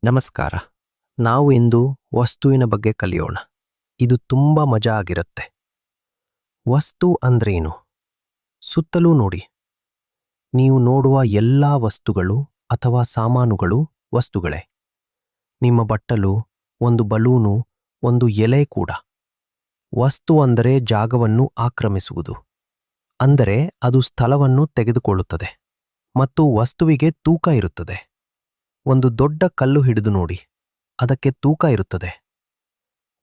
ನಮಸ್ಕಾರ. ನಾವು ಇಂದು ವಸ್ತುವಿನ ಬಗ್ಗೆ ಕಲಿಯೋಣ. ಇದು ತುಂಬಾ ಮಜಾ ಆಗಿರುತ್ತೆ. ವಸ್ತು ಅಂದ್ರೇನು? ಸುತ್ತಲೂ ನೋಡಿ. ನೀವು ನೋಡುವ ಎಲ್ಲಾ ವಸ್ತುಗಳು ಅಥವಾ ಸಾಮಾನುಗಳು ವಸ್ತುಗಳೇ. ನಿಮ್ಮ ಬಟ್ಟಲು, ಒಂದು ಬಲೂನು, ಒಂದು ಎಲೆ ಕೂಡ. ವಸ್ತು ಅಂದರೆ ಜಾಗವನ್ನು ಆಕ್ರಮಿಸುವುದು. ಅಂದರೆ ಅದು ಸ್ಥಳವನ್ನು ತೆಗೆದುಕೊಳ್ಳುತ್ತದೆ ಮತ್ತು ವಸ್ತುವಿಗೆ ತೂಕ ಇರುತ್ತದೆ. ಒಂದು ದೊಡ್ಡ ಕಲ್ಲು ಹಿಡಿದು ನೋಡಿ, ಅದಕ್ಕೆ ತೂಕ ಇರುತ್ತದೆ.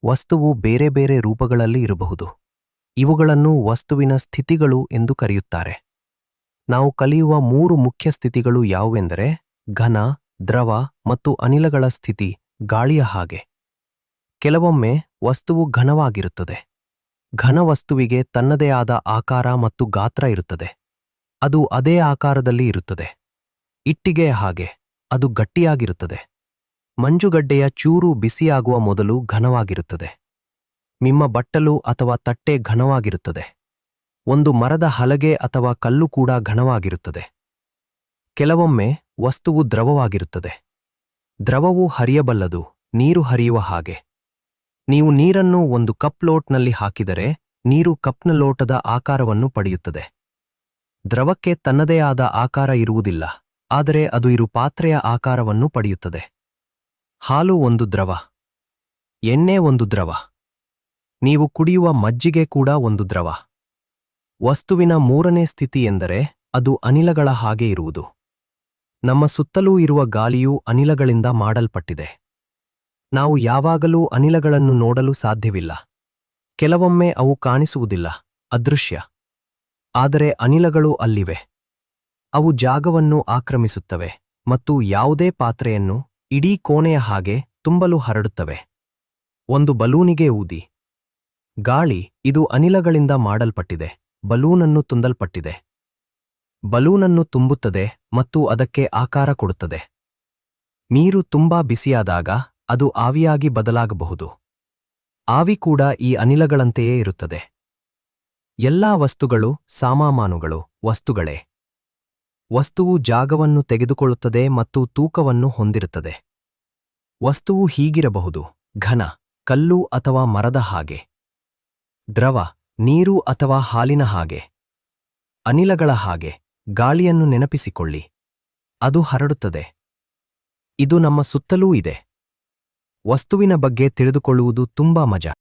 ವಸ್ತುವು ಬೇರೆ ಬೇರೆ ರೂಪಗಳಲ್ಲಿ ಇರಬಹುದು. ಇವುಗಳನ್ನು ವಸ್ತುವಿನ ಸ್ಥಿತಿಗಳು ಎಂದು ಕರೆಯುತ್ತಾರೆ. ನಾವು ಕಲಿಯುವ 3 ಮುಖ್ಯ ಸ್ಥಿತಿಗಳು ಯಾವುವೆಂದರೆ ಘನ, ದ್ರವ ಮತ್ತು ಅನಿಲಗಳ ಸ್ಥಿತಿ ಗಾಳಿಯ ಹಾಗೆ. ಕೆಲವೊಮ್ಮೆ ವಸ್ತುವು ಘನವಾಗಿರುತ್ತದೆ. ಘನ ವಸ್ತುವಿಗೆ ತನ್ನದೇ ಆದ ಆಕಾರ ಮತ್ತು ಗಾತ್ರ ಇರುತ್ತದೆ. ಅದು ಅದೇ ಆಕಾರದಲ್ಲಿ ಇರುತ್ತದೆ. ಇಟ್ಟಿಗೆಯ ಹಾಗೆ ಅದು ಗಟ್ಟಿಯಾಗಿರುತ್ತದೆ. ಮಂಜುಗಡ್ಡೆಯ ಚೂರು ಬಿಸಿಯಾಗುವ ಮೊದಲು ಘನವಾಗಿರುತ್ತದೆ. ನಿಮ್ಮ ಬಟ್ಟಲು ಅಥವಾ ತಟ್ಟೆ ಘನವಾಗಿರುತ್ತದೆ. ಒಂದು ಮರದ ಹಲಗೆ ಅಥವಾ ಕಲ್ಲು ಕೂಡ ಘನವಾಗಿರುತ್ತದೆ. ಕೆಲವೊಮ್ಮೆ ವಸ್ತುವು ದ್ರವವಾಗಿರುತ್ತದೆ. ದ್ರವವು ಹರಿಯಬಲ್ಲದು, ನೀರು ಹರಿಯುವ ಹಾಗೆ. ನೀವು ನೀರನ್ನು ಒಂದು ಕಪ್ ಲೋಟ್ನಲ್ಲಿ ಹಾಕಿದರೆ ನೀರು ಕಪ್ನ ಲೋಟದ ಆಕಾರವನ್ನು ಪಡೆಯುತ್ತದೆ. ದ್ರವಕ್ಕೆ ತನ್ನದೇ ಆದ ಆಕಾರ ಇರುವುದಿಲ್ಲ, ಆದರೆ ಅದು ಇರು ಪಾತ್ರೆಯ ಆಕಾರವನ್ನು ಪಡೆಯುತ್ತದೆ. ಹಾಲು ಒಂದು ದ್ರವ. ಎಣ್ಣೆ ಒಂದು ದ್ರವ. ನೀವು ಕುಡಿಯುವ ಮಜ್ಜಿಗೆ ಕೂಡ ಒಂದು ದ್ರವ. ವಸ್ತುವಿನ 3ನೇ ಸ್ಥಿತಿ ಎಂದರೆ ಅದು ಅನಿಲಗಳ ಹಾಗೆ ಇರುವುದು. ನಮ್ಮ ಸುತ್ತಲೂ ಇರುವ ಗಾಳಿಯು ಅನಿಲಗಳಿಂದ ಮಾಡಲ್ಪಟ್ಟಿದೆ. ನಾವು ಯಾವಾಗಲೂ ಅನಿಲಗಳನ್ನು ನೋಡಲು ಸಾಧ್ಯವಿಲ್ಲ. ಕೆಲವೊಮ್ಮೆ ಅವು ಕಾಣಿಸುವುದಿಲ್ಲ, ಅದೃಶ್ಯ. ಆದರೆ ಅನಿಲಗಳು ಅಲ್ಲಿವೆ. ಅವು ಜಾಗವನ್ನು ಆಕ್ರಮಿಸುತ್ತವೆ ಮತ್ತು ಯಾವುದೇ ಪಾತ್ರೆಯನ್ನು ಇಡೀ ಕೋಣೆಯ ಹಾಗೆ ತುಂಬಲು ಹರಡುತ್ತವೆ. ಒಂದು ಬಲೂನಿಗೆ ಊದಿ. ಗಾಳಿ ಇದು ಅನಿಲಗಳಿಂದ ಮಾಡಲ್ಪಟ್ಟಿದೆ. ಬಲೂನನ್ನು ತುಂಬಲ್ಪಟ್ಟಿದೆ. ಬಲೂನನ್ನು ತುಂಬುತ್ತದೆ ಮತ್ತು ಅದಕ್ಕೆ ಆಕಾರ ಕೊಡುತ್ತದೆ. ನೀರು ತುಂಬಾ ಬಿಸಿಯಾದಾಗ ಅದು ಆವಿಯಾಗಿ ಬದಲಾಗಬಹುದು. ಆವಿ ಕೂಡ ಈ ಅನಿಲಗಳಂತೆಯೇ ಇರುತ್ತದೆ. ಎಲ್ಲಾ ವಸ್ತುಗಳು, ಸಾಮಾನುಗಳು ವಸ್ತುಗಳೇ. ವಸ್ತುವು ಜಾಗವನ್ನು ತೆಗೆದುಕೊಳ್ಳುತ್ತದೆ ಮತ್ತು ತೂಕವನ್ನು ಹೊಂದಿರುತ್ತದೆ. ವಸ್ತುವು ಹೀಗಿರಬಹುದು: ಘನ, ಕಲ್ಲು ಅಥವಾ ಮರದ ಹಾಗೆ. ದ್ರವ, ನೀರು ಅಥವಾ ಹಾಲಿನ ಹಾಗೆ. ಅನಿಲಗಳ ಹಾಗೆ. ಗಾಳಿಯನ್ನು ನೆನಪಿಸಿಕೊಳ್ಳಿ, ಅದು ಹರಡುತ್ತದೆ. ಇದು ನಮ್ಮ ಸುತ್ತಲೂ ಇದೆ. ವಸ್ತುವಿನ ಬಗ್ಗೆ ತಿಳಿದುಕೊಳ್ಳುವುದು ತುಂಬಾ ಮಜಾ.